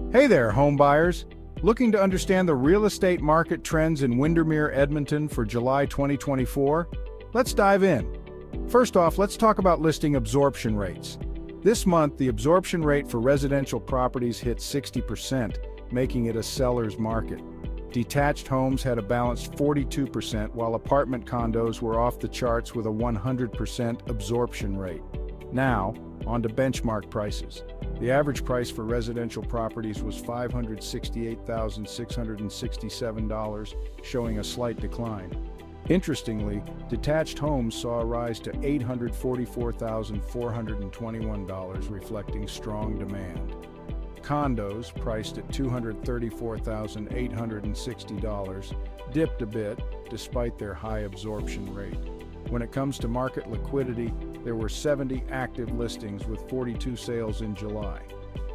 Hey there, home buyers. Looking to understand the real estate market trends in Windermere, Edmonton for July 2024? Let's dive in. First off, let's talk about listing absorption rates. This month, the absorption rate for residential properties hit 60%, making it a seller's market. Detached homes had a balanced 42%, while apartment condos were off the charts with a 100% absorption rate. Now, on to benchmark prices. The average price for residential properties was $568,667, showing a slight decline. Interestingly, detached homes saw a rise to $844,421, reflecting strong demand. Condos, priced at $234,860, dipped a bit despite their high absorption rate. When it comes to market liquidity, there were 70 active listings with 42 sales in July.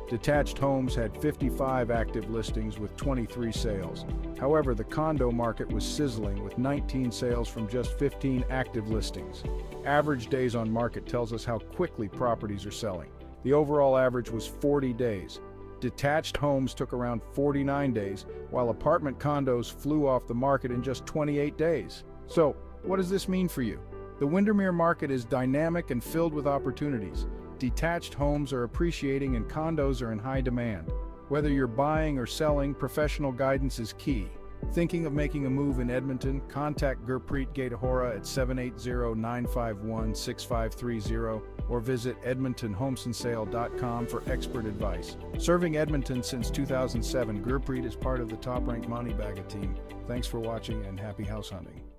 Detached homes had 55 active listings with 23 sales. However, the condo market was sizzling with 19 sales from just 15 active listings. Average days on market tells us how quickly properties are selling. The overall average was 40 days. Detached homes took around 49 days, while apartment condos flew off the market in just 28 days. So, what does this mean for you? The Windermere market is dynamic and filled with opportunities. Detached homes are appreciating and condos are in high demand. Whether you're buying or selling, professional guidance is key. Thinking of making a move in Edmonton? Contact Gurpreet Ghatehora at 780-951-6530 or visit edmontonhomesandSale.com for expert advice. Serving Edmonton since 2007, Gurpreet is part of the top-ranked Moneybaga team. Thanks for watching and happy house hunting.